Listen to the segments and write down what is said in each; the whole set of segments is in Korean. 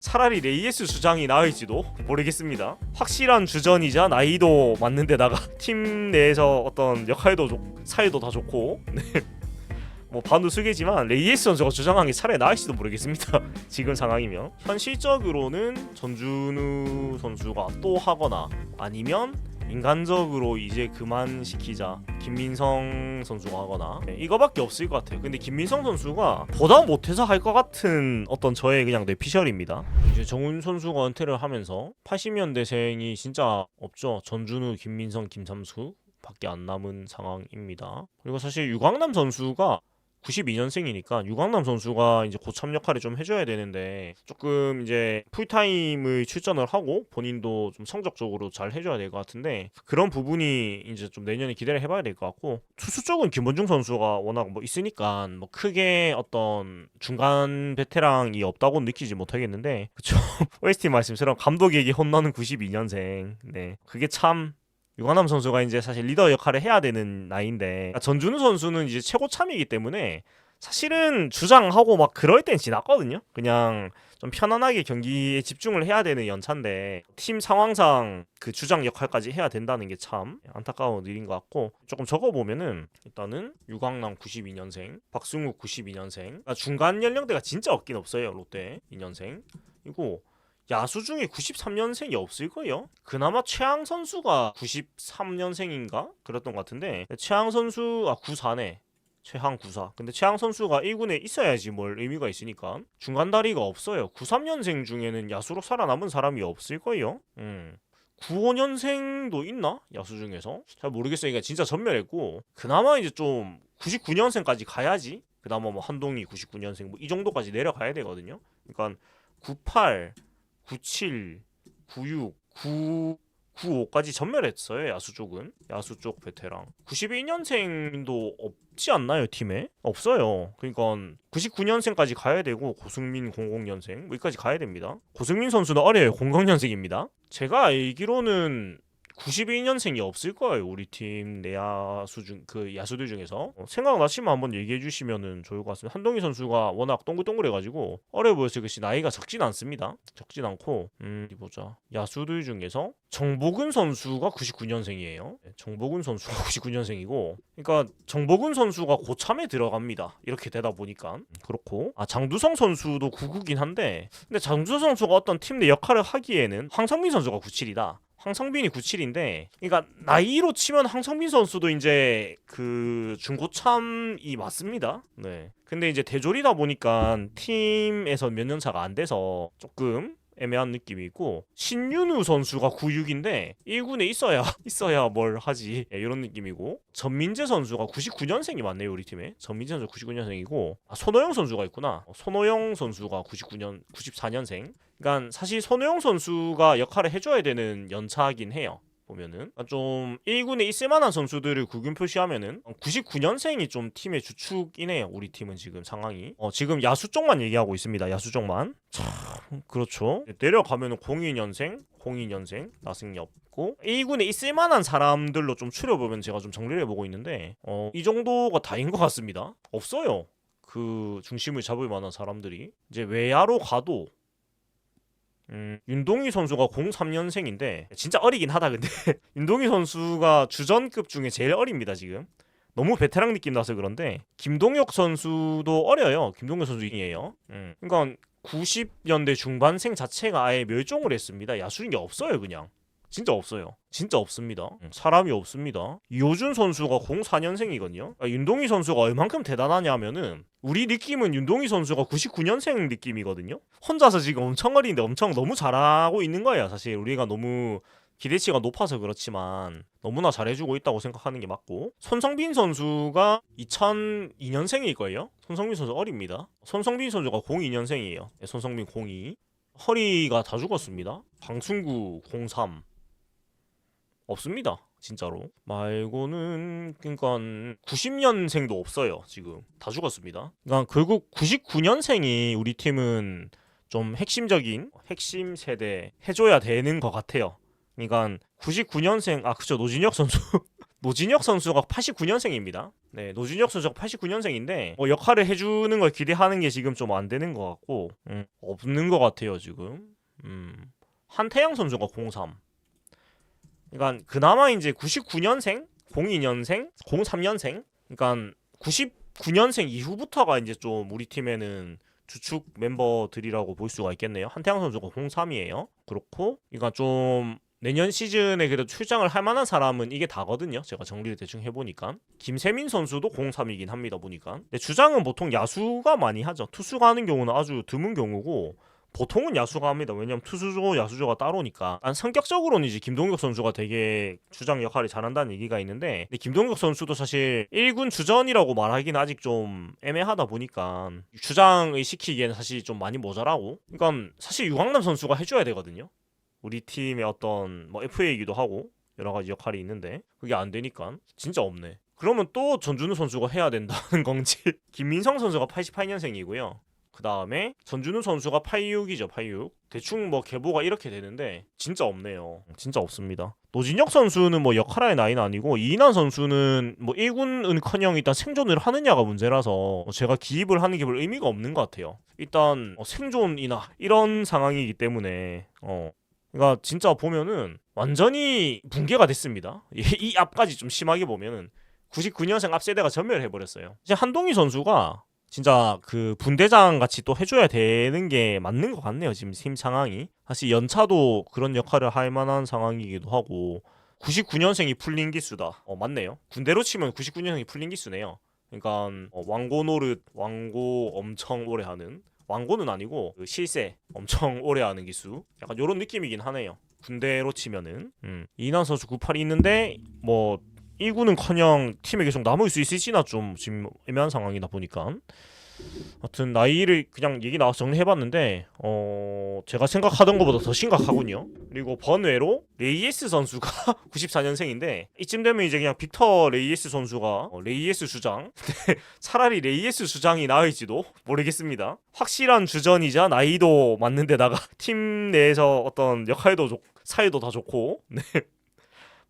차라리 레이에스 주장이 나을지도 모르겠습니다. 확실한 주전이자 나이도 맞는데다가 팀 내에서 어떤 역할도 사이도 다 좋고 뭐 반우스개지만 레이에스 선수가 주장한 게 차라리 나을지도 모르겠습니다. 지금 상황이면 현실적으로는 전준우 선수가 또 하거나 아니면 인간적으로 이제 그만시키자 김민성 선수가 하거나 이거밖에 없을 것 같아요. 근데 김민성 선수가 보다 못해서 할 것 같은 어떤 저의 그냥 뇌피셜입니다. 이제 정훈 선수가 은퇴를 하면서 80년대생이 진짜 없죠. 전준우, 김민성, 김삼수 밖에 안 남은 상황입니다. 그리고 사실 유광남 선수가 92년생이니까 유광남 선수가 이제 고참 역할을 좀 해줘야 되는데 조금 이제 풀타임을 출전을 하고 본인도 좀 성적적으로 잘 해줘야 될 것 같은데 그런 부분이 이제 좀 내년에 기대를 해봐야 될 것 같고 투수 쪽은 김원중 선수가 워낙 뭐 있으니까 뭐 크게 어떤 중간 베테랑이 없다고 느끼지 못하겠는데 그쵸. OST 말씀처럼 감독에게 혼나는 92년생 네 그게 참 유관남 선수가 이제 사실 리더 역할을 해야 되는 나이인데 전준우 선수는 이제 최고 참이기 때문에 사실은 주장하고 막 그럴 땐 지났거든요. 그냥 좀 편안하게 경기에 집중을 해야 되는 연차인데 팀 상황상 그 주장 역할까지 해야 된다는 게 참 안타까운 일인 것 같고 조금 적어보면은 일단은 유광남 92년생, 박승욱 92년생 그러니까 중간 연령대가 진짜 없긴 없어요. 롯데 2년생 이고 야수 중에 93년생이 없을 거예요. 그나마 최양 선수가 93년생인가? 그랬던 것 같은데 최양 선수 94네. 최양 94. 근데 최양 선수가 1군에 있어야지 뭘 의미가 있으니까 중간 다리가 없어요. 93년생 중에는 야수로 살아남은 사람이 없을 거예요. 95년생도 있나? 야수 중에서? 잘 모르겠어요. 그러니까 진짜 전멸했고 그나마 이제 좀 99년생까지 가야지. 그나마 뭐 한동희 99년생 뭐 이 정도까지 내려가야 되거든요. 그러니까 98 97, 96, 95까지 전멸했어요. 야수 쪽은. 야수 쪽 베테랑. 92년생도 없지 않나요, 팀에? 없어요. 그러니까 99년생까지 가야 되고 고승민 00년생 뭐 여기까지 가야 됩니다. 고승민 선수는 어려요. 00년생입니다. 제가 알기로는 92년생이 없을 거예요. 우리 팀 내야수 중 그 야수들 중에서 생각나시면 한번 얘기해 주시면은 좋을 것 같습니다. 한동희 선수가 워낙 동글동글해가지고 어려 보였을 것이 나이가 적진 않습니다. 적진 않고 어디 보자. 야수들 중에서 정복은 선수가 99년생이에요. 정복은 선수가 99년생이고 그러니까 정복은 선수가 고참에 들어갑니다. 이렇게 되다 보니까 그렇고 장두성 선수도 99긴 한데 근데 장두성 선수가 어떤 팀 내 역할을 하기에는 황성민 선수가 97이다. 황성빈이 97인데 그러니까 나이로 치면 황성빈 선수도 이제 그 중고참이 맞습니다. 네. 근데 이제 대졸이다 보니까 팀에서 몇 년 차가 안 돼서 조금 애매한 느낌이 있고 신윤우 선수가 96인데 1군에 있어야 뭘 하지 이런 느낌이고 전민재 선수가 99년생이 맞네요 우리 팀에. 전민재 선수 99년생이고 손호영 선수가 있구나. 손호영 선수가 94년생. 그러니까 사실 손호영 선수가 역할을 해줘야 되는 연차긴 해요. 보면은 좀 1군에 있을 만한 선수들을 구균 표시하면은 99년생이 좀 팀의 주축이네요. 우리 팀은 지금 상황이 지금 야수 쪽만 얘기하고 있습니다. 야수 쪽만 참 그렇죠. 내려가면은 02년생 나승엽고 1군에 있을 만한 사람들로 좀 추려보면 제가 좀 정리를 해보고 있는데 이 정도가 다인 것 같습니다. 없어요. 그 중심을 잡을 만한 사람들이 이제 외야로 가도 윤동희 선수가 03년생인데 진짜 어리긴 하다. 근데 윤동희 선수가 주전급 중에 제일 어립니다 지금. 너무 베테랑 느낌 나서 그런데 김동혁 선수도 어려요. 김동혁 선수이에요. 그러니까 90년대 중반생 자체가 아예 멸종을 했습니다. 야수인 게 없어요 그냥. 진짜 없어요. 진짜 없습니다. 사람이 없습니다. 이호준 선수가 04년생이거든요. 윤동희 선수가 얼만큼 대단하냐면은 우리 느낌은 윤동희 선수가 99년생 느낌이거든요. 혼자서 지금 엄청 어린데 엄청 너무 잘하고 있는 거예요. 사실 우리가 너무 기대치가 높아서 그렇지만 너무나 잘해주고 있다고 생각하는 게 맞고 손성빈 선수가 2002년생일 거예요. 손성빈 선수 어립니다. 손성빈 선수가 02년생이에요. 손성빈 02. 허리가 다 죽었습니다. 방충구 03. 없습니다. 진짜로. 말고는 그러니까 90년생도 없어요. 지금 다 죽었습니다. 그러니까 결국 99년생이 우리 팀은 좀 핵심적인 핵심 세대 해줘야 되는 것 같아요. 그러니까 99년생 그쵸 노진혁 선수 노진혁 선수가 89년생입니다. 네, 노준혁 선수가 89년생인데 뭐 역할을 해주는 걸 기대하는 게 지금 좀 안 되는 것 같고 없는 것 같아요 지금. 한태양 선수가 03. 그러니까 그나마 이제 99년생, 02년생, 03년생. 그러니까 99년생 이후부터가 이제 좀 우리 팀에는 주축 멤버들이라고 볼 수가 있겠네요. 한태양 선수가 03이에요. 그렇고, 그러니까 좀 내년 시즌에 그래도 출장을 할 만한 사람은 이게 다거든요. 제가 정리를 대충 해보니까 김세민 선수도 03이긴 합니다. 보니까. 근데 주장은 보통 야수가 많이 하죠. 투수가 하는 경우는 아주 드문 경우고 보통은 야수가 합니다. 왜냐면 투수조, 야수조가 따로니까. 성격적으로는 이제 김동혁 선수가 되게 주장 역할을 잘한다는 얘기가 있는데, 근데 김동혁 선수도 사실 1군 주전이라고 말하기는 아직 좀 애매하다 보니까 주장을 시키기에는 사실 좀 많이 모자라고. 그러니까 사실 유강남 선수가 해줘야 되거든요. 우리 팀의 어떤 뭐 FA이기도 하고 여러 가지 역할이 있는데 그게 안 되니까 진짜 없네. 그러면 또 전준우 선수가 해야 된다는 건지. 김민성 선수가 88년생이고요. 그 다음에 전준우 선수가 86이죠. 86. 대충 뭐 계보가 이렇게 되는데 진짜 없네요. 진짜 없습니다. 노진혁 선수는 뭐 역할의 나이는 아니고 이인환 선수는 뭐 1군은커녕 일단 생존을 하느냐가 문제라서 제가 기입을 하는 게 별 의미가 없는 것 같아요. 일단 생존이나 이런 상황이기 때문에 그러니까 진짜 보면은 완전히 붕괴가 됐습니다. 이 앞까지 좀 심하게 보면은 99년생 앞 세대가 전멸해버렸어요. 이제 한동희 선수가 진짜 그 분대장 같이 또 해줘야 되는 게 맞는 것 같네요. 지금 팀 상황이 사실 연차도 그런 역할을 할 만한 상황이기도 하고 99년생이 풀린 기수다. 맞네요. 군대로 치면 99년생이 풀린 기수네요. 그러니까 왕고 노릇, 왕고 엄청 오래 하는, 왕고는 아니고 그 실세 엄청 오래 하는 기수, 약간 요런 느낌이긴 하네요. 군대로 치면은 이인환 선수 98이 있는데 뭐 1군은커녕 팀에 계속 남을 수 있을지나 좀 지금 애매한 상황이다 보니까 하여튼 나이를 그냥 얘기 나와서 정리해봤는데 제가 생각하던 것보다 더 심각하군요. 그리고 번외로 레이에스 선수가 94년생인데 이쯤 되면 이제 그냥 빅터 레이에스 선수가 레이에스 주장 차라리 레이에스 주장이 나을지도 모르겠습니다. 확실한 주전이자 나이도 맞는 데다가 팀 내에서 어떤 역할도 사이도 다 좋고 네.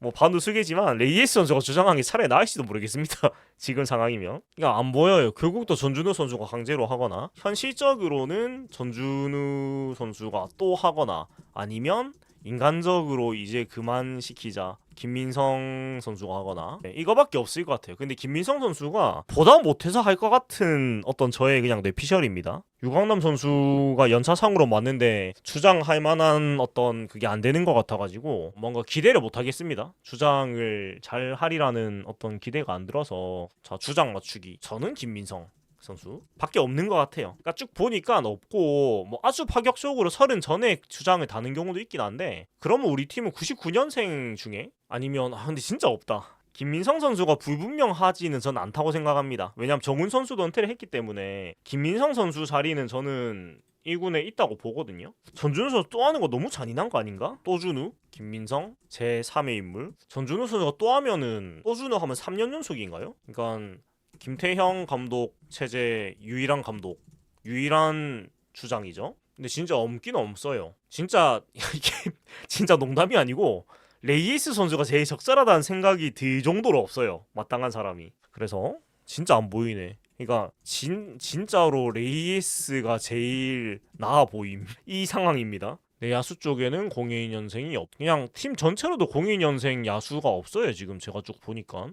뭐 반우스개지만 레이에스 선수가 주장한 게 차라리 나을지도 모르겠습니다. 지금 상황이면. 그러니까 안 보여요. 결국 또 전준우 선수가 강제로 하거나 현실적으로는 전준우 선수가 또 하거나 아니면 인간적으로 이제 그만 시키자 김민성 선수가 하거나 이거밖에 없을 것 같아요. 근데 김민성 선수가 보다 못해서 할 것 같은 어떤 저의 그냥 뇌피셜입니다. 유강남 선수가 연차상으로 맞는데 주장할 만한 어떤 그게 안 되는 것 같아가지고 뭔가 기대를 못 하겠습니다. 주장을 잘 하리라는 어떤 기대가 안 들어서 자 주장 맞추기 저는 김민성 선수 밖에 없는 것 같아요. 그러니까 쭉 보니까 없고 뭐 아주 파격적으로 30 전에 주장을 다는 경우도 있긴 한데 그러면 우리 팀은 99년생 중에 아니면 근데 진짜 없다. 김민성 선수가 불분명하지는 전 않다고 생각합니다. 왜냐면 정훈 선수도 은퇴를 했기 때문에 김민성 선수 자리는 저는 1군에 있다고 보거든요. 전준우 선수 또 하는 거 너무 잔인한 거 아닌가? 또준우, 김민성, 제3의 인물. 전준우 선수가 또 하면은 또준우 하면 3년 연속인가요? 그러니까 김태형 감독 체제 유일한 감독, 유일한 주장이죠. 근데 진짜 없긴 없어요. 진짜 이게 진짜 농담이 아니고 레이에스 선수가 제일 적절하다는 생각이 들 정도로 없어요. 마땅한 사람이. 그래서 진짜 안 보이네. 그러니까 진짜로 레이에스가 제일 나아 보임. 이 상황입니다. 내 야수 쪽에는 02년생이 그냥 팀 전체로도 02년생 야수가 없어요. 지금 제가 쭉 보니까.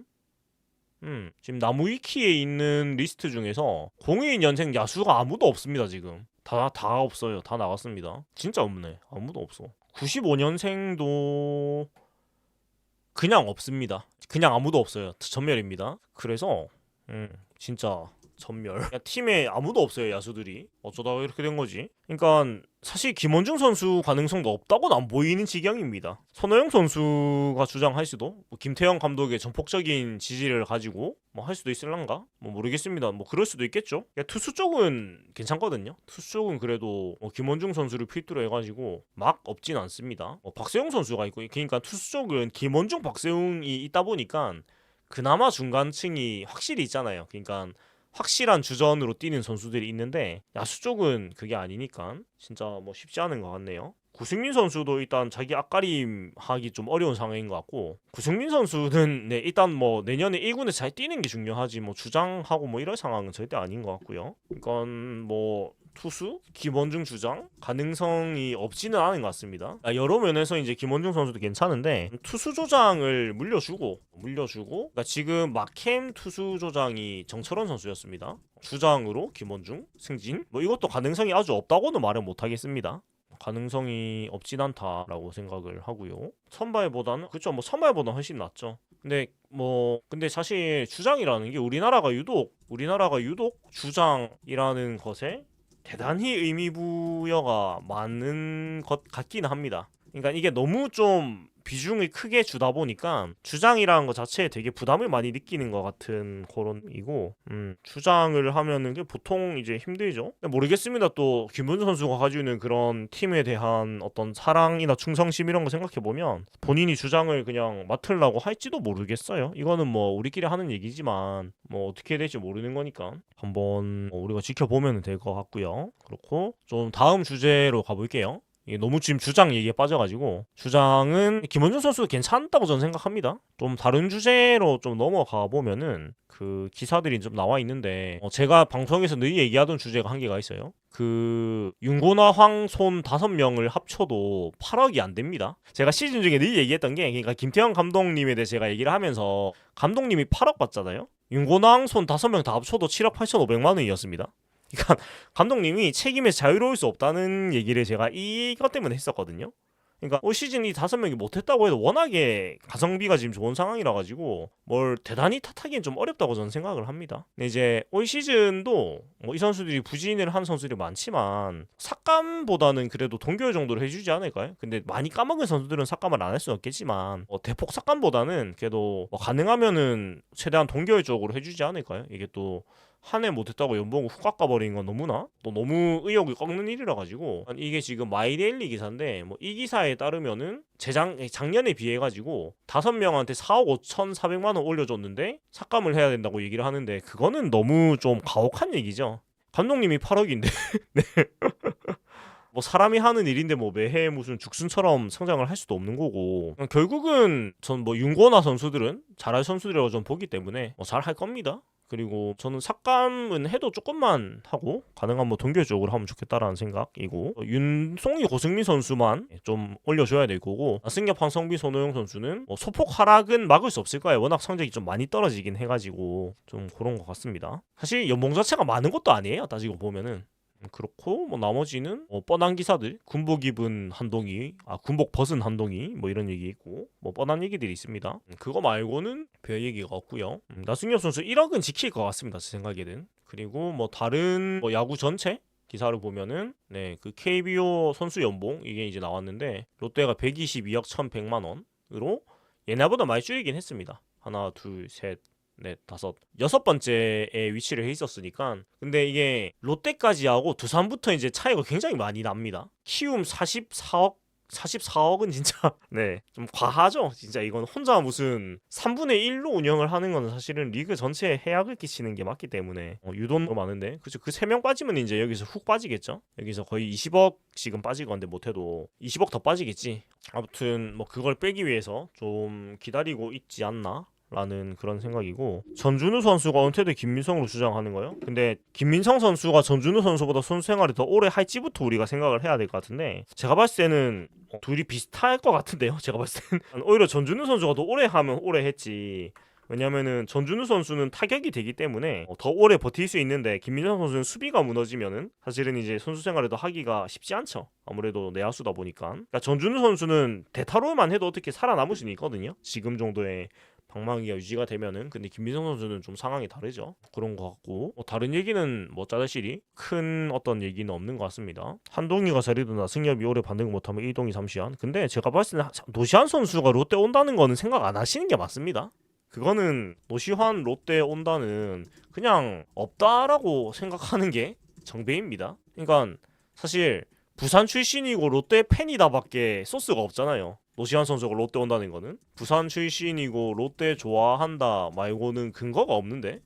지금 나무위키에 있는 리스트 중에서 02년생 야수가 아무도 없습니다. 지금 다 없어요. 다 나갔습니다. 진짜 없네. 아무도 없어. 95년생도 그냥 없습니다. 그냥 아무도 없어요. 전멸입니다. 그래서 진짜 전멸. 팀에 아무도 없어요. 야수들이. 어쩌다가 이렇게 된 거지. 그러니까 사실 김원중 선수 가능성도 없다고는 안 보이는 지경입니다. 손호영 선수가 주장할 수도 뭐 김태형 감독의 전폭적인 지지를 가지고 뭐 할 수도 있을란가? 뭐 모르겠습니다. 뭐 그럴 수도 있겠죠. 투수 쪽은 괜찮거든요. 투수 쪽은 그래도 뭐 김원중 선수를 필두로 해가지고 막 없진 않습니다. 박세웅 선수가 있고 그러니까 투수 쪽은 김원중, 박세웅이 있다 보니까 그나마 중간층이 확실히 있잖아요. 그러니까 확실한 주전으로 뛰는 선수들이 있는데 야수 쪽은 그게 아니니까 진짜 뭐 쉽지 않은 것 같네요. 구승민 선수도 일단 자기 앞가림 하기 좀 어려운 상황인 것 같고, 구승민 선수는 네 일단 뭐 내년에 1군에서 잘 뛰는 게 중요하지 뭐 주장하고 뭐 이럴 상황은 절대 아닌 것 같고요. 이건 뭐 투수 김원중 주장 가능성이 없지는 않은 것 같습니다. 여러 면에서 이제 김원중 선수도 괜찮은데 투수 조장을 물려주고 그러니까 지금 마캠 투수 조장이 정철원 선수였습니다. 주장으로 김원중 승진 뭐 이것도 가능성이 아주 없다고는 말은 못하겠습니다. 가능성이 없진 않다라고 생각을 하고요. 선발보다는 그쵸 뭐 선발보다 훨씬 낫죠. 근데 사실 주장이라는 게 우리나라가 유독 주장이라는 것에 대단히 의미 부여가 많은 것 같기는 합니다. 그러니까 이게 너무 좀 비중을 크게 주다 보니까 주장이라는 것 자체에 되게 부담을 많이 느끼는 것 같은 그런이고, 주장을 하면은 게 보통 이제 힘들죠. 모르겠습니다. 또 김문수 선수가 가지고 있는 그런 팀에 대한 어떤 사랑이나 충성심 이런 거 생각해 보면 본인이 주장을 그냥 맡으려고 할지도 모르겠어요. 이거는 뭐 우리끼리 하는 얘기지만 뭐 어떻게 될지 모르는 거니까 한번 우리가 지켜보면 될 것 같고요. 그렇고 좀 다음 주제로 가볼게요. 이게 너무 지금 주장 얘기에 빠져가지고, 주장은 김원준 선수도 괜찮다고 저는 생각합니다. 좀 다른 주제로 좀 넘어가 보면은 그 기사들이 좀 나와 있는데 제가 방송에서 늘 얘기하던 주제가 한 개가 있어요. 그 윤고나 황손 5명을 합쳐도 8억이 안 됩니다. 제가 시즌 중에 늘 얘기했던 게, 그러니까 김태형 감독님에 대해 제가 얘기를 하면서 감독님이 8억 받잖아요. 윤고나 황손 5명 다 합쳐도 7억 8,500만 원이었습니다. 그러니까 감독님이 책임에서 자유로울 수 없다는 얘기를 제가 이것 때문에 했었거든요. 그러니까 올 시즌 이 5명이 못했다고 해도 워낙에 가성비가 지금 좋은 상황이라 가지고 뭘 대단히 탓하기는 좀 어렵다고 저는 생각을 합니다. 근데 이제 올 시즌도 뭐 이 선수들이 부진을 한 선수들이 많지만 삭감보다는 그래도 동결 정도로 해주지 않을까요? 근데 많이 까먹은 선수들은 삭감을 안 할 수는 없겠지만 대폭 삭감보다는 그래도 뭐 가능하면은 최대한 동결 쪽으로 해주지 않을까요? 이게 또 한 해 못했다고 연봉을 훅 깎아버리는 건 너무 의욕을 꺾는 일이라 가지고, 이게 지금 마이데일리 기사인데 뭐 이 기사에 따르면은 작년에 비해 가지고 5명한테 4억 5,400만 원 올려줬는데 삭감을 해야 된다고 얘기를 하는데, 그거는 너무 좀 가혹한 얘기죠. 감독님이 8억인데 네. 뭐 사람이 하는 일인데 뭐 매해 무슨 죽순처럼 성장을 할 수도 없는 거고, 결국은 전 뭐 윤고나 선수들은 잘할 선수들이라고 좀 보기 때문에 잘할 겁니다. 그리고 저는 삭감은 해도 조금만 하고 가능한 뭐 동결 쪽으로 하면 좋겠다라는 생각이고, 윤송이 고승민 선수만 좀 올려줘야 될 거고, 승엽 황성빈 손호영 선수는 소폭 하락은 막을 수 없을 거예요. 워낙 성적이 좀 많이 떨어지긴 해가지고 좀 그런 것 같습니다. 사실 연봉 자체가 많은 것도 아니에요, 따지고 보면은. 그렇고 뭐 나머지는 뻔한 기사들, 군복 입은 한동희, 군복 벗은 한동희 뭐 이런 얘기 있고 뭐 뻔한 얘기들이 있습니다. 그거 말고는 별 얘기가 없고요. 나승엽 선수 1억은 지킬 것 같습니다, 제 생각에는. 그리고 뭐 다른 뭐 야구 전체 기사를 보면은 그 KBO 선수 연봉 이게 이제 나왔는데, 롯데가 122억 1,100만 원으로 옛날보다 많이 줄이긴 했습니다. 하나, 둘, 셋, 넷, 다섯, 6번째에 위치를 해 있었으니까. 근데 이게 롯데까지 하고 두산부터 이제 차이가 굉장히 많이 납니다. 키움 44억은 진짜 좀 과하죠. 진짜 이건 혼자 무슨 3분의 1로 운영을 하는 건 사실은 리그 전체에 해악을 끼치는 게 맞기 때문에 유돈도 많은데, 그쵸, 그 3명 빠지면 이제 여기서 훅 빠지겠죠. 여기서 거의 20억씩은 빠질 건데 못해도 20억 더 빠지겠지. 아무튼 뭐 그걸 빼기 위해서 좀 기다리고 있지 않나 라는 그런 생각이고, 전준우 선수가 은퇴돼 김민성으로 주장하는 거예요. 근데 김민성 선수가 전준우 선수보다 선수 생활을 더 오래 할지부터 우리가 생각을 해야 될 것 같은데, 제가 봤을 때는 둘이 비슷할 것 같은데요. 제가 봤을 때는 오히려 전준우 선수가 더 오래 하면 오래 했지. 왜냐면은 전준우 선수는 타격이 되기 때문에 더 오래 버틸 수 있는데, 김민성 선수는 수비가 무너지면은 사실은 이제 선수 생활을 더 하기가 쉽지 않죠. 아무래도 내야수다 보니까. 그러니까 전준우 선수는 대타로만 해도 어떻게 살아남을 수는 있거든요, 지금 정도의 방망이가 유지가 되면은. 근데 김민성 선수는 좀 상황이 다르죠. 그런 것 같고, 다른 얘기는 뭐 짜잘시리 큰 어떤 얘기는 없는 것 같습니다. 한동희가 자리드나 승엽이 올해 반등 못하면 이동희 삼시안. 근데 제가 봤을 때는 노시환 선수가 롯데 온다는 거는 생각 안 하시는 게 맞습니다. 그거는 노시환 롯데 온다는 그냥 없다라고 생각하는 게 정배입니다. 그러니까 사실 부산 출신이고 롯데 팬이다밖에 소스가 없잖아요. 노시환 선수가 롯데 온다는 거는 부산 출신이고 롯데 좋아한다 말고는 근거가 없는데,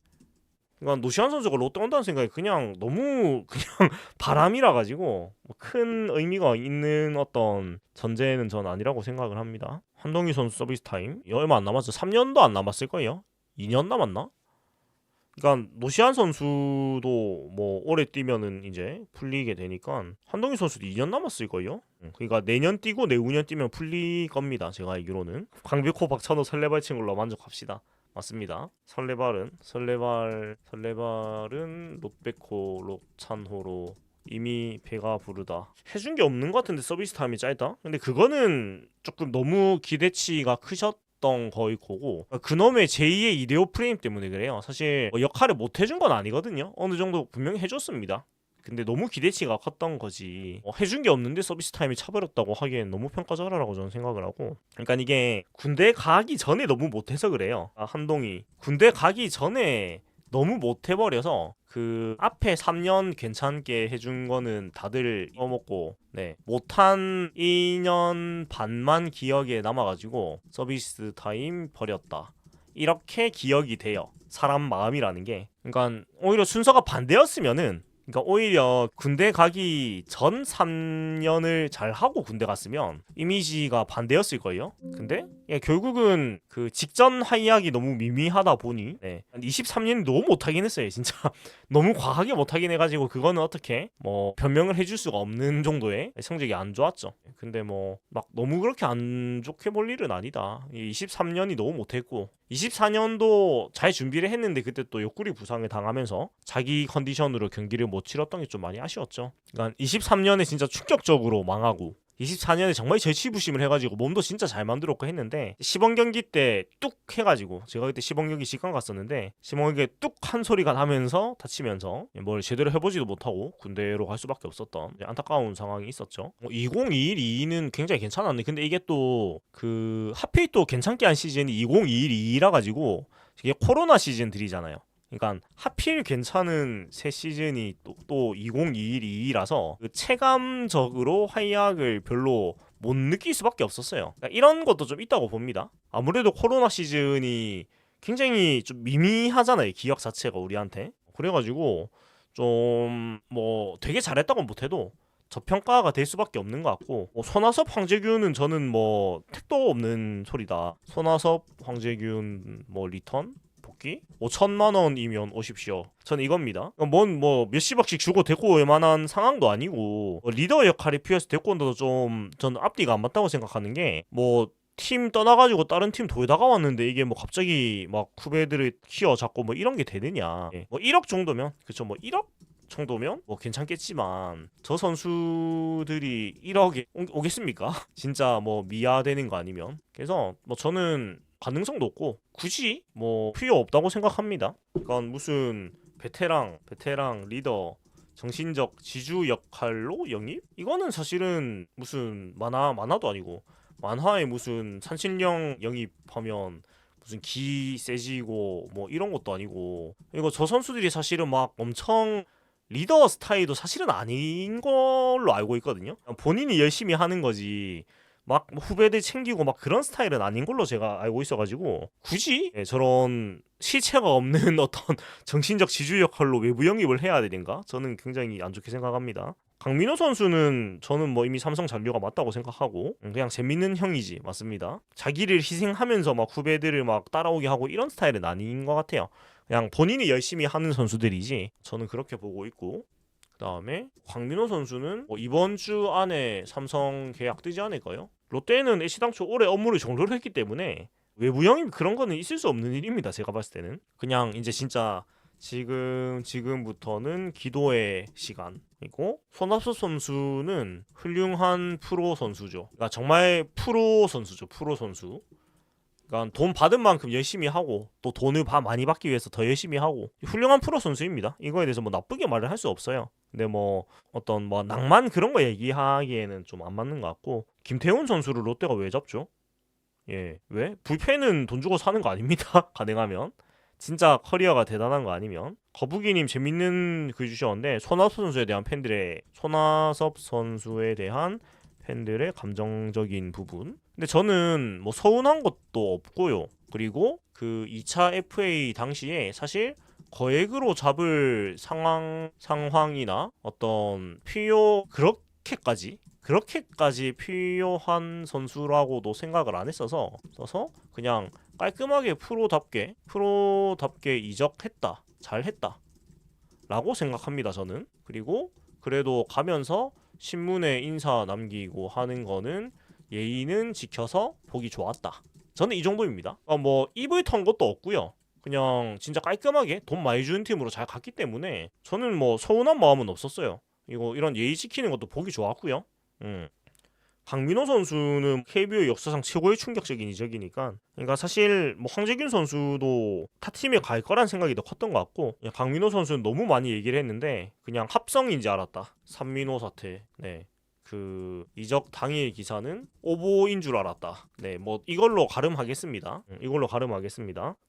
그러니까 노시안 선수가 롯데 온다는 생각이 그냥 너무 그냥 바람이라 가지고 큰 의미가 있는 어떤 전제는 전 아니라고 생각을 합니다. 한동희 선수 서비스 타임 얼마 안 남았죠. 3년도 안 남았을 거예요. 2년 남았나? 그러니까 노시안 선수도 뭐 오래 뛰면은 이제 풀리게 되니까 한동희 선수도 2년 남았을 거예요. 그러니까 내년 뛰고 내후년 뛰면 풀릴 겁니다. 제가 알기로는 강백호 박찬호 설레발 친 걸로 만족합시다. 맞습니다. 설레발은 롯백호 롯찬호로 이미 배가 부르다. 해준 게 없는 것 같은데 서비스 타임이 짧다. 근데 그거는 조금 너무 기대치가 크셨던 거의 거고 그놈의 제2의 이데오 프레임 때문에 그래요. 사실 뭐 역할을 못 해준 건 아니거든요. 어느 정도 분명히 해줬습니다. 근데 너무 기대치가 컸던 거지. 해준 게 없는데 서비스 타임이 차버렸다고 하기엔 너무 평가절하라고 저는 생각을 하고. 그러니까 이게 군대 가기 전에 너무 못해서 그래요. 한동희 군대 가기 전에 너무 못해버려서 그 앞에 3년 괜찮게 해준 거는 다들 잊어먹고 네 못한 2년 반만 기억에 남아가지고 서비스 타임 버렸다. 이렇게 기억이 돼요. 사람 마음이라는 게. 그러니까 오히려 순서가 반대였으면은 그러니까 오히려 군대 가기 전 3년을 잘 하고 군대 갔으면 이미지가 반대였을 거예요. 근데 결국은 그 직전 활약이 너무 미미하다 보니 23년이 너무 못하긴 했어요. 진짜 너무 과하게 못하긴 해가지고 그거는 어떻게 뭐 변명을 해줄 수가 없는 정도의 성적이 안 좋았죠. 근데 뭐 막 너무 그렇게 안 좋게 볼 일은 아니다. 23년이 너무 못했고 24년도 잘 준비를 했는데 그때 또 옆구리 부상을 당하면서 자기 컨디션으로 경기를 못 치렀던 게 좀 많이 아쉬웠죠. 그러니까 23년에 진짜 충격적으로 망하고 24년에 정말 절치부심을 해가지고 몸도 진짜 잘 만들었고 했는데 시범 경기 때 뚝 해가지고 제가 그때 시범 경기 직관 갔었는데 시범 경기에 뚝 한 소리가 나면서 다치면서 뭘 제대로 해보지도 못하고 군대로 갈 수밖에 없었던 안타까운 상황이 있었죠. 2021-22는 굉장히 괜찮았는데 근데 이게 또 그 하필 또 괜찮게 한 시즌이 2021-22라 가지고 이게 코로나 시즌들이잖아요. 그러니까 하필 괜찮은 새 시즌이 또 2021-22라서 그 체감적으로 활약을 별로 못 느낄 수밖에 없었어요. 그러니까 이런 것도 좀 있다고 봅니다. 아무래도 코로나 시즌이 굉장히 좀 미미하잖아요. 기억 자체가 우리한테. 그래가지고 좀 뭐 되게 잘했다고 못해도 저평가가 될 수밖에 없는 것 같고 손아섭 황재균은 저는 뭐 택도 없는 소리다. 손아섭 황재균 뭐 리턴? 복귀? 5천만 원이면 오십시오. 저는 이겁니다. 뭐 몇십억씩 주고 데리고 올 만한 상황도 아니고 리더 역할이 필요해서 데리고 온다도 좀 저는 앞뒤가 안 맞다고 생각하는 게 뭐 팀 떠나가지고 다른 팀 돌다가 왔는데 이게 뭐 갑자기 막 후배들을 키워 잡고 뭐 이런 게 되느냐. 뭐 1억 정도면 그쵸 뭐 1억 정도면 뭐 괜찮겠지만 저 선수들이 1억에 오겠습니까? 진짜 뭐 미아되는 거 아니면. 그래서 뭐 저는 가능성도 없고 굳이 뭐 필요 없다고 생각합니다. 그러니까 무슨 베테랑 리더 정신적 지주 역할로 영입? 이거는 사실은 무슨 만화도 아니고 만화에 무슨 산신령 영입하면 무슨 기 세지고 뭐 이런 것도 아니고 이거 저 선수들이 사실은 막 엄청 리더 스타일도 사실은 아닌 걸로 알고 있거든요. 본인이 열심히 하는 거지 막 후배들 챙기고 막 그런 스타일은 아닌 걸로 제가 알고 있어가지고 굳이 저런 실체가 없는 어떤 정신적 지주 역할로 외부 영입을 해야 되는가? 저는 굉장히 안 좋게 생각합니다. 강민호 선수는 저는 뭐 이미 삼성 잔류가 맞다고 생각하고 그냥 재밌는 형이지 맞습니다. 자기를 희생하면서 막 후배들을 막 따라오게 하고 이런 스타일은 아닌 것 같아요. 그냥 본인이 열심히 하는 선수들이지 저는 그렇게 보고 있고 그다음에 황민호 선수는 뭐 이번 주 안에 삼성 계약 뜨지 않을까요? 롯데는 애시당초 올해 업무를 종료를 했기 때문에 외부 영입 그런 거는 있을 수 없는 일입니다. 제가 봤을 때는 그냥 이제 진짜 지금부터는 기도의 시간이고 손아섭 선수는 훌륭한 프로 선수죠. 그러니까 정말 프로 선수죠. 프로 선수. 그러니까 돈 받은 만큼 열심히 하고 또 돈을 많이 받기 위해서 더 열심히 하고 훌륭한 프로 선수입니다. 이거에 대해서 뭐 나쁘게 말을 할 수 없어요. 근데 뭐 어떤 뭐 낭만 그런 거 얘기하기에는 좀 안 맞는 것 같고 김태훈 선수를 롯데가 왜 잡죠? 예, 왜? 불펜은 돈 주고 사는 거 아닙니다. 가능하면 진짜 커리어가 대단한 거 아니면 거북이님 재밌는 글 주셨는데 손아섭 선수에 대한 팬들의 감정적인 부분. 근데 저는 뭐 서운한 것도 없고요. 그리고 그 2차 FA 당시에 사실 거액으로 잡을 상황이나 어떤 그렇게까지 필요한 선수라고도 생각을 안 했어서 그냥 깔끔하게 프로답게 이적했다, 잘했다 라고 생각합니다 저는. 그리고 그래도 가면서 신문에 인사 남기고 하는 거는 예의는 지켜서 보기 좋았다. 저는 이 정도입니다. 뭐 입을 턴 것도 없고요. 그냥 진짜 깔끔하게 돈 많이 주는 팀으로 잘 갔기 때문에 저는 뭐 서운한 마음은 없었어요. 이런 예의 지키는 것도 보기 좋았고요. 강민호 선수는 KBO 역사상 최고의 충격적인 이적이니까, 그러니까 사실 뭐 황재균 선수도 타 팀에 갈 거란 생각이 더 컸던 것 같고, 강민호 선수는 너무 많이 얘기를 했는데 그냥 합성인지 알았다. 산민호 사태. 네. 그 이적 당일 기사는 오보인 줄 알았다. 네, 뭐 이걸로 가름하겠습니다.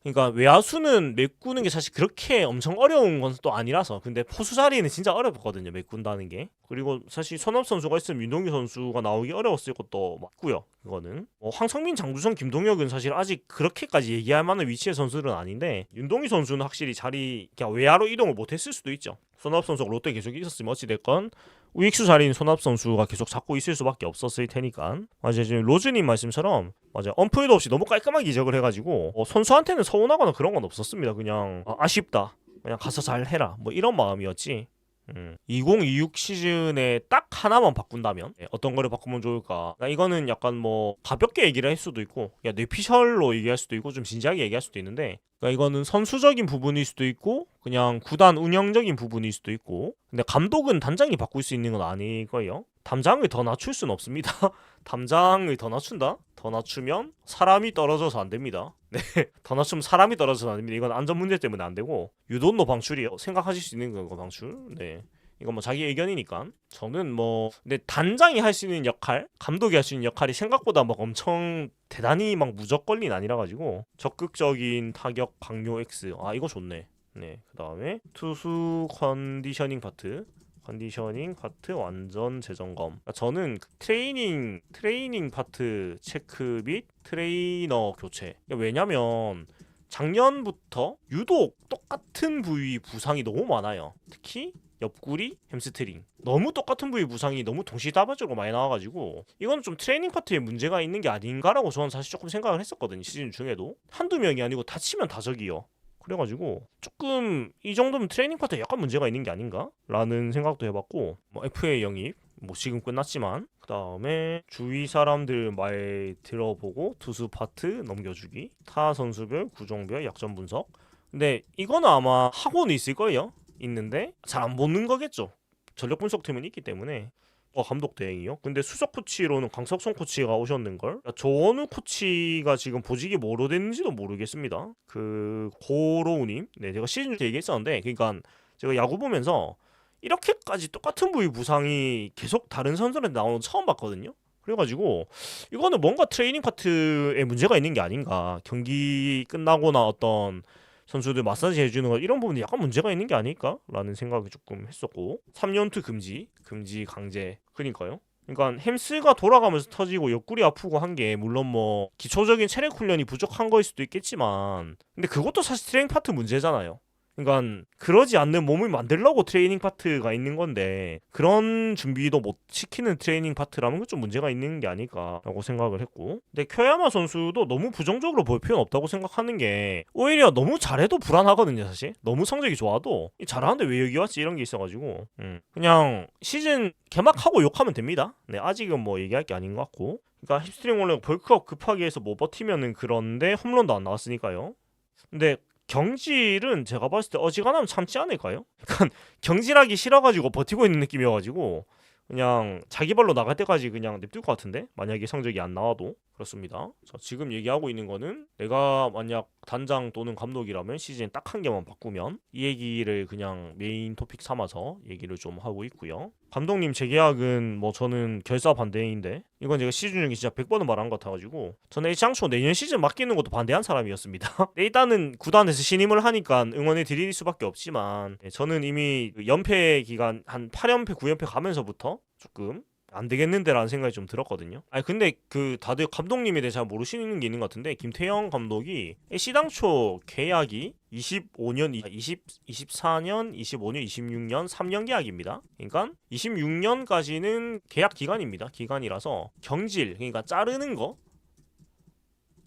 그러니까 외야수는 메꾸는 게 사실 그렇게 엄청 어려운 건 또 아니라서, 근데 포수 자리는 진짜 어렵거든요, 메꾼다는 게. 그리고 사실 손업 선수가 있으면 윤동규 선수가 나오기 어려웠을 것도 맞고요. 이거는 황성민, 장두성, 김동혁은 사실 아직 그렇게까지 얘기할 만한 위치의 선수들은 아닌데, 윤동규 선수는 확실히 자리 그냥 외야로 이동을 못했을 수도 있죠. 손업 선수가 롯데 계속 있었으면 어찌됐건 우익수 자리인 손합 선수가 계속 잡고 있을 수밖에 없었을 테니까. 맞아요. 지금 로즈님 말씀처럼 맞아요. 언플도 없이 너무 깔끔하게 이적을 해가지고 선수한테는 서운하거나 그런 건 없었습니다. 그냥 아쉽다, 그냥 가서 잘 해라, 뭐 이런 마음이었지. 2026 시즌에 딱 하나만 바꾼다면 어떤 거를 바꾸면 좋을까? 그러니까 이거는 약간 뭐 가볍게 얘기를 할 수도 있고, 야 뇌피셜로 얘기할 수도 있고, 좀 진지하게 얘기할 수도 있는데, 그러니까 이거는 선수적인 부분일 수도 있고 그냥 구단 운영적인 부분일 수도 있고, 근데 감독은 단장이 바꿀 수 있는 건 아닐 거예요. 담장을 더 낮출 수는 없습니다. 담장을 더 낮춘다? 더 낮추면 사람이 떨어져서 안 됩니다. 네, 더 낮추면 사람이 떨어져서 안 됩니다. 이건 안전 문제 때문에 안 되고, 유도노 방출이요. 생각하실 수 있는 거 방출. 네. 이건 뭐 자기 의견이니까. 저는 뭐 근데 단장이 할 수 있는 역할, 감독이 할 수 있는 역할이 생각보다 막 엄청 대단히 막 무조건이 아니라 가지고 적극적인 타격 강요 X. 이거 좋네. 네. 그다음에 투수 컨디셔닝 파트 완전 재점검. 저는 트레이닝 파트 체크 및 트레이너 교체. 왜냐면 작년부터 유독 똑같은 부위 부상이 너무 많아요. 특히 옆구리, 햄스트링. 너무 똑같은 부위 부상이 너무 동시다발적으로 많이 나와가지고 이거는 좀 트레이닝 파트에 문제가 있는 게 아닌가라고 저는 사실 조금 생각을 했었거든요. 시즌 중에도. 한두 명이 아니고 다치면 다적이요. 그래가지고 조금 이 정도면 트레이닝 파트에 약간 문제가 있는 게 아닌가? 라는 생각도 해봤고, 뭐 FA 영입 뭐 지금 끝났지만, 그 다음에 주위 사람들 말 들어보고 투수 파트 넘겨주기, 타 선수별 구종별 약점 분석. 근데 이거는 아마 학원이 있을 거예요. 있는데 잘 안 보는 거겠죠. 전력 분석팀은 있기 때문에. 감독 대행이요? 근데 수석 코치로는 강석성 코치가 오셨는걸? 조원우 코치가 지금 보직이 뭐로 됐는지도 모르겠습니다. 그 고로우님, 네, 제가 시즌 때 얘기했었는데, 그러니까 제가 야구 보면서 이렇게까지 똑같은 부위 부상이 계속 다른 선수한테 나오는 거 처음 봤거든요. 그래가지고 이거는 뭔가 트레이닝 파트에 문제가 있는 게 아닌가. 경기 끝나거나 어떤 선수들 마사지 해주는 거, 이런 부분이 약간 문제가 있는 게 아닐까라는 생각이 조금 했었고, 3년투 금지 강제. 그러니까요. 그러니까 햄스가 돌아가면서 터지고 옆구리 아프고 한 게 물론 뭐 기초적인 체력 훈련이 부족한 거일 수도 있겠지만, 근데 그것도 사실 트레이닝 파트 문제잖아요. 그러니까 그러지 않는 몸을 만들려고 트레이닝 파트가 있는 건데, 그런 준비도 못 시키는 트레이닝 파트라면 그 좀 문제가 있는 게 아닐까라고 생각을 했고, 근데 쿄야마 선수도 너무 부정적으로 볼 필요는 없다고 생각하는 게, 오히려 너무 잘해도 불안하거든요. 사실 너무 성적이 좋아도 잘하는데 왜 여기 왔지, 이런 게 있어가지고 그냥 시즌 개막하고 욕하면 됩니다. 네, 아직은 뭐 얘기할 게 아닌 것 같고, 그러니까 힙스트링 원래 벌크업 급하게 해서 뭐 버티면은, 그런데 홈런도 안 나왔으니까요. 근데 경질은 제가 봤을 때 어지간하면 참지 않을까요? 약간 경질하기 싫어가지고 버티고 있는 느낌이어가지고 그냥 자기 발로 나갈 때까지 그냥 냅둘 것 같은데, 만약에 성적이 안 나와도. 그렇습니다. 자, 지금 얘기하고 있는 거는, 내가 만약 단장 또는 감독이라면 시즌 딱 한 개만 바꾸면, 이 얘기를 그냥 메인 토픽 삼아서 얘기를 좀 하고 있고요. 감독님 재계약은 뭐 저는 결사 반대인데, 이건 제가 시즌 중에 진짜 100번은 말한 것 같아가지고, 저는 애시장초 내년 시즌 맡기는 것도 반대한 사람이었습니다. 일단은 구단에서 신임을 하니까 응원해 드릴 수밖에 없지만, 저는 이미 연패 기간 한 8연패 9연패 가면서부터 조금 안 되겠는데라는 생각이 좀 들었거든요. 아니 근데 그 다들 감독님에 대해 잘 모르시는 게 있는 것 같은데 김태형 감독이 시당초 계약이 25년, 24년, 25년, 26년 3년 계약입니다. 그러니까 26년까지는 계약 기간입니다. 기간이라서 경질, 그러니까 자르는 거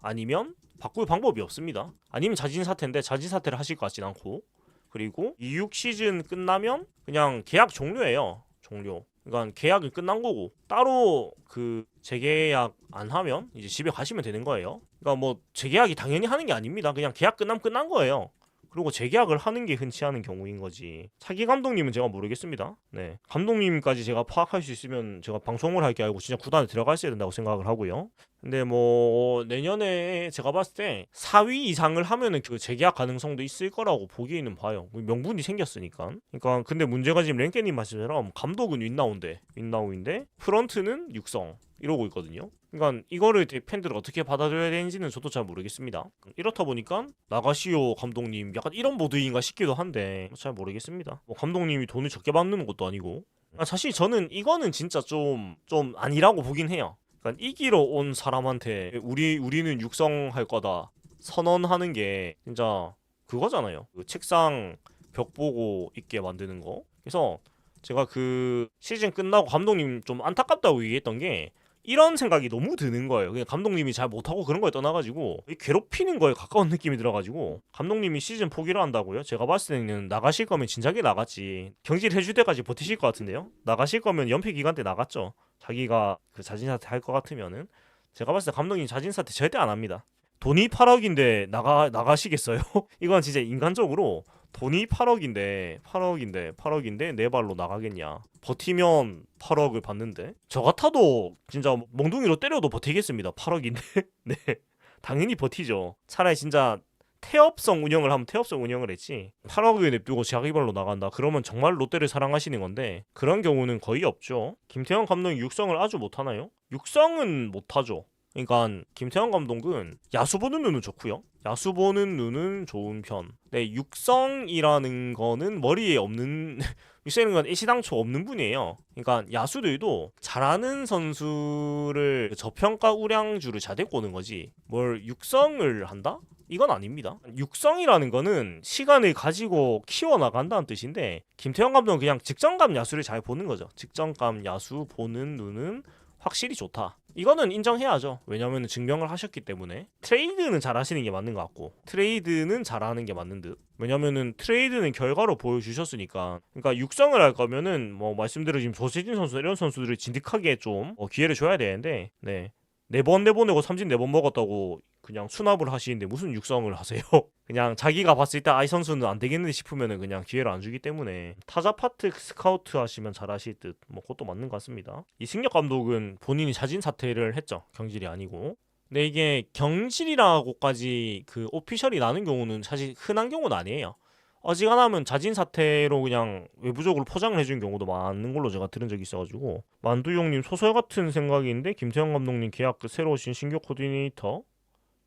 아니면 바꿀 방법이 없습니다. 아니면 자진 사퇴인데 자진 사퇴를 하실 것 같진 않고, 그리고 26 시즌 끝나면 그냥 계약 종료예요. 종료. 그러니까 계약이 끝난 거고 따로 그 재계약 안 하면 이제 집에 가시면 되는 거예요. 그러니까 뭐 재계약이 당연히 하는 게 아닙니다. 그냥 계약 끝나면 끝난 거예요. 그리고 재계약을 하는 게 흔치 않은 경우인 거지. 차기 감독님은 제가 모르겠습니다. 네, 감독님까지 제가 파악할 수 있으면 제가 방송을 할 게 아니고 진짜 구단에 들어가 있어야 된다고 생각을 하고요. 근데 뭐 내년에 제가 봤을 때 4위 이상을 하면은 그 재계약 가능성도 있을 거라고 보기에는 봐요. 명분이 생겼으니까. 그러니까 근데 문제가 지금 랭깨님 말씀처럼 감독은 윈나우인데 프런트는 육성 이러고 있거든요. 그러니까 이거를 팬들을 어떻게 받아들여야 되는지는 저도 잘 모르겠습니다. 이렇다 보니까 나가시오 감독님 약간 이런 모드인가 싶기도 한데 잘 모르겠습니다. 뭐 감독님이 돈을 적게 받는 것도 아니고. 사실 저는 이거는 진짜 좀 아니라고 보긴 해요. 그러니까 이기러 온 사람한테 우리는 육성할 거다 선언하는 게 진짜 그거잖아요. 그 책상 벽 보고 있게 만드는 거. 그래서 제가 그 시즌 끝나고 감독님 좀 안타깝다고 얘기했던 게 이런 생각이 너무 드는 거예요. 그냥 감독님이 잘 못하고 그런 거에 떠나가지고 괴롭히는 거에 가까운 느낌이 들어가지고 감독님이 시즌 포기를 한다고요? 제가 봤을 때는 나가실 거면 진작에 나갔지. 경질 해줄 때까지 버티실 것 같은데요? 나가실 거면 연패 기간 때 나갔죠. 자기가 그 자진사퇴 할 것 같으면은. 제가 봤을 때 감독님 자진사퇴 절대 안 합니다. 돈이 8억인데 나가시겠어요? 이건 진짜 인간적으로 돈이 8억인데 내 발로 나가겠냐. 버티면 8억을 받는데 저 같아도 진짜 몽둥이로 때려도 버티겠습니다. 8억인데 네, 당연히 버티죠. 차라리 진짜 태업성 운영을 하면 태업성 운영을 했지 8억을 냅두고 자기 발로 나간다 그러면 정말 롯데를 사랑하시는 건데 그런 경우는 거의 없죠. 김태형 감독이 육성을 아주 못하나요? 육성은 못하죠. 그러니까 김태형 감독은 야수 보는 눈은 좋고요. 야수 보는 눈은 좋은 편. 네, 육성이라는 거는 머리에 없는 육성이라는 건 애시당초 없는 분이에요. 그러니까 야수들도 잘하는 선수를 저평가 우량주를 잘 데리고 오는 거지 뭘 육성을 한다? 이건 아닙니다. 육성이라는 거는 시간을 가지고 키워나간다는 뜻인데 김태형 감독은 그냥 직전감 야수를 잘 보는 거죠. 직전감 야수 보는 눈은 확실히 좋다. 이거는 인정해야죠. 왜냐면 증명을 하셨기 때문에. 트레이드는 잘하시는 게 맞는 것 같고 트레이드는 잘하는 게 맞는 듯. 왜냐면은 트레이드는 결과로 보여주셨으니까. 그러니까 육성을 할 거면은 뭐 말씀대로 지금 조세진 선수 이런 선수들을 진득하게 좀 기회를 줘야 되는데 네. 4번 내보내고 삼진 4번 먹었다고 그냥 수납을 하시는데 무슨 육성을 하세요? 그냥 자기가 봤을 때 이 선수는 안 되겠는데 싶으면은 그냥 기회를 안 주기 때문에 타자 파트 스카우트 하시면 잘하실 듯. 뭐 그것도 맞는 것 같습니다. 이승엽 감독은 본인이 자진 사퇴를 했죠. 경질이 아니고. 근데 이게 경질이라고까지 그 오피셜이 나는 경우는 사실 흔한 경우는 아니에요. 어지간하면 자진 사퇴로 그냥 외부적으로 포장을 해준 경우도 많은 걸로 제가 들은 적이 있어가지고 만두용님 소설 같은 생각인데 김태형 감독님 계약 그 새로 오신 신규 코디네이터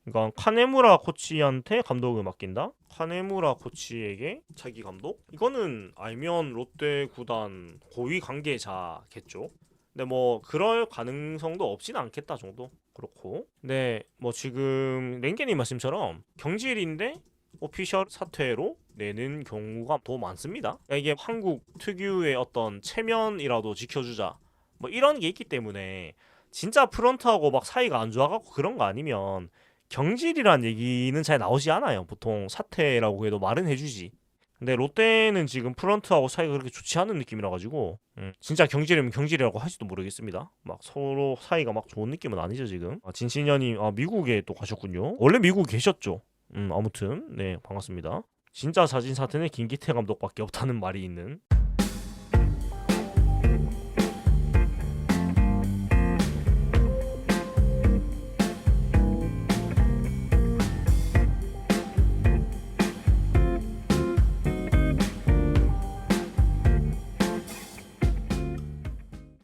그러니까 카네무라 코치한테 감독을 맡긴다? 카네무라 코치에게 차기 감독? 이거는 알면 롯데 구단 고위 관계자겠죠. 근데 뭐 그럴 가능성도 없진 않겠다 정도. 그렇고 근데 뭐 지금 랭게님 말씀처럼 경질인데 오피셜 사퇴로 내는 경우가 더 많습니다. 그러니까 이게 한국 특유의 어떤 체면이라도 지켜주자 뭐 이런 게 있기 때문에 진짜 프런트하고 막 사이가 안 좋아갖고 그런 거 아니면 경질이란 얘기는 잘 나오지 않아요. 보통 사퇴라고 해도 말은 해주지. 근데 롯데는 지금 프런트하고 사이가 그렇게 좋지 않은 느낌이라 가지고 진짜 경질이면 경질이라고 할지도 모르겠습니다. 막 서로 사이가 막 좋은 느낌은 아니죠 지금. 진신현이 미국에 또 가셨군요. 원래 미국에 계셨죠. 아무튼 네 반갑습니다. 진짜 자진 사퇴는 김기태 감독밖에 없다는 말이 있는